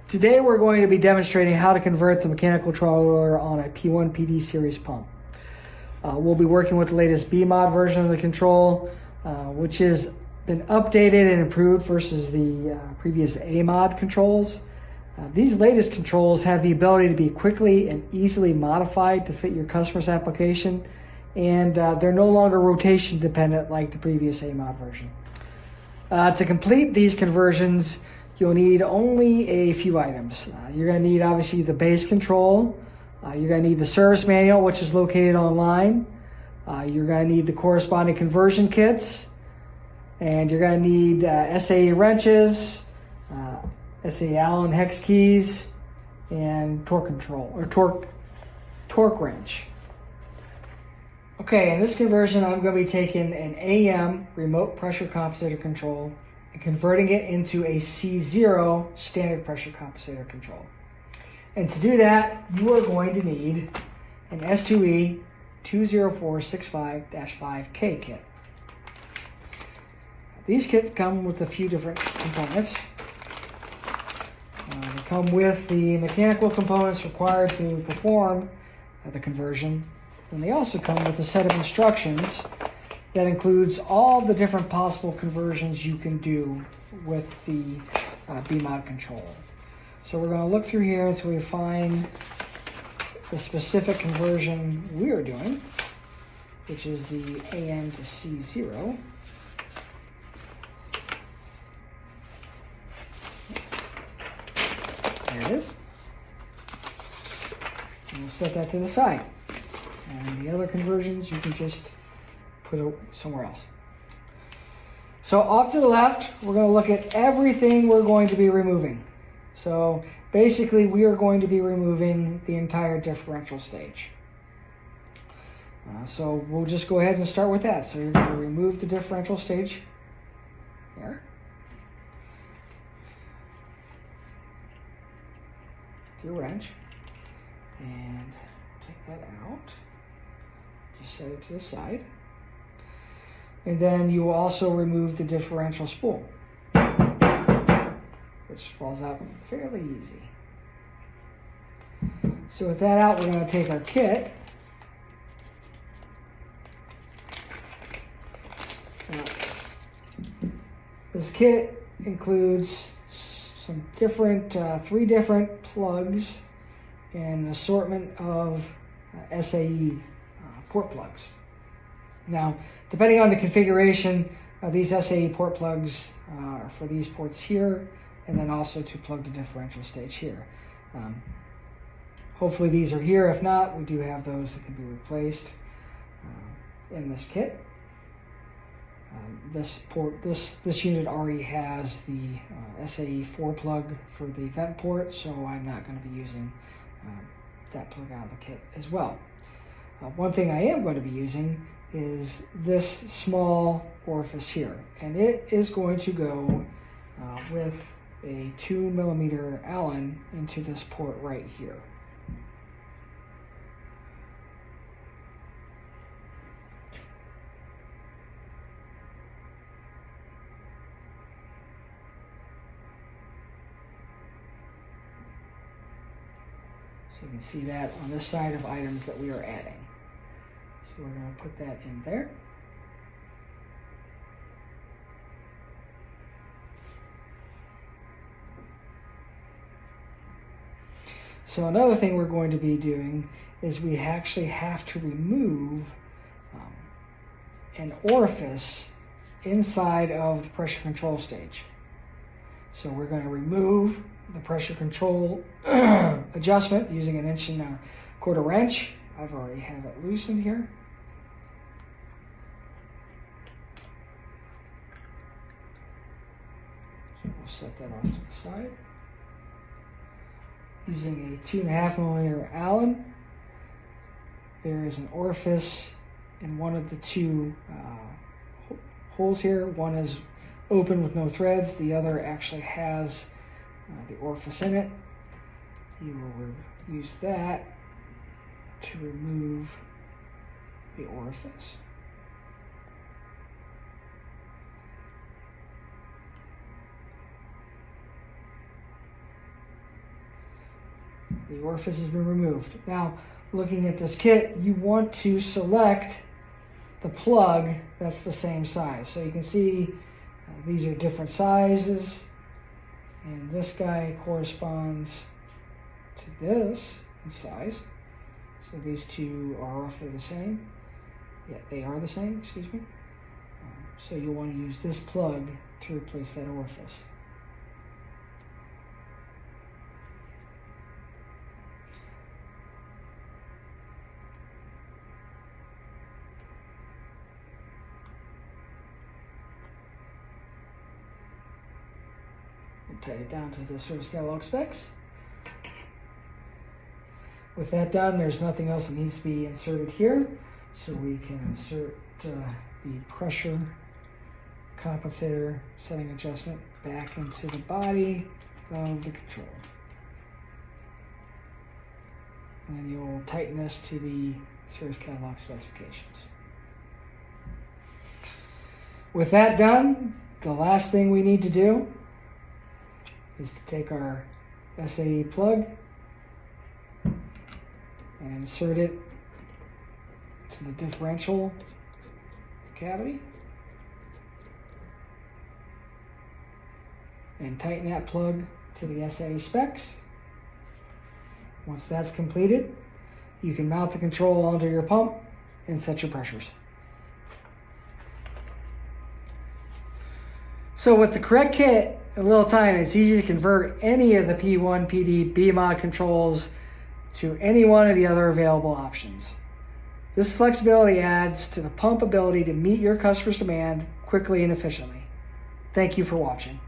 Today we're going to be demonstrating how to convert the mechanical controller on a P1 PD series pump. We'll be working with the latest B-mod version of the control, which has been updated and improved versus the previous A-mod controls. These latest controls have the ability to be quickly and easily modified to fit your customer's application, and they're no longer rotation dependent like the previous A-mod version. To complete these conversions, you'll need only a few items. You're going to need obviously the base control. You're going to need the service manual, which is located online. You're going to need the corresponding conversion kits. And you're going to need SAE Wrenches, SAE Allen Hex Keys, and torque control, or torque wrench. Okay, in this conversion, I'm going to be taking an AM remote pressure compensator control and converting it into a C0 standard pressure compensator control. And to do that, you are going to need an S2E 20465-5K kit. These kits come with a few different components. They come with the mechanical components required to perform the conversion. And they also come with a set of instructions that includes all the different possible conversions you can do with the B-mod controller. So we're going to look through here until we find the specific conversion we are doing, which is the AM to C0. There it is. And we'll set that to the side. And the other conversions you can just put it somewhere else. So off to the left, we're going to look at everything we're going to be removing. So basically, we are going to be removing the entire differential stage. So we'll just go ahead and start with that. So you're going to remove the differential stage here. With your wrench. And take that out. Just set it to the side. And then you will also remove the differential spool, which falls out fairly easy. So with that out, we're going to take our kit. Now, this kit includes some different, 3 different plugs and an assortment of SAE port plugs. Now, depending on the configuration, these SAE port plugs are for these ports here, and then also to plug the differential stage here. Hopefully these are here. If not, we do have those that can be replaced in this kit. This unit already has the SAE 4 plug for the vent port, so I'm not going to be using that plug out of the kit as well. One thing I am going to be using is this small orifice here, and it is going to go with a 2mm Allen into this port right here. So you can see that on this side of items that we are adding. So we're going to put that in there. So another thing we're going to be doing is we actually have to remove an orifice inside of the pressure control stage. So we're going to remove the pressure control adjustment using an 1 1/4 wrench. I've already have it loosened here. So we'll set that off to the side. Using a 2.5mm Allen, there is an orifice in one of the 2 holes here. One is open with no threads. The other actually has the orifice in it. You will use that to remove the orifice. The orifice has been removed. Now, looking at this kit, you want to select the plug that's the same size. So you can see these are different sizes, and this guy corresponds to this in size. So these two are roughly the same. Yeah, they are the same, excuse me. So you'll want to use this plug to replace that orifice. We'll tighten it down to the service catalog specs. With that done, there's nothing else that needs to be inserted here. So we can insert the pressure compensator setting adjustment back into the body of the control. And you'll tighten this to the service catalog specifications. With that done, the last thing we need to do is to take our SAE plug and insert it to the differential cavity and tighten that plug to the SAE specs. Once that's completed, you can mount the control onto your pump and set your pressures. So with the correct kit and a little time, it's easy to convert any of the P1, PD, B-mod controls to any one of the other available options. This flexibility adds to the pump ability to meet your customer's demand quickly and efficiently. Thank you for watching.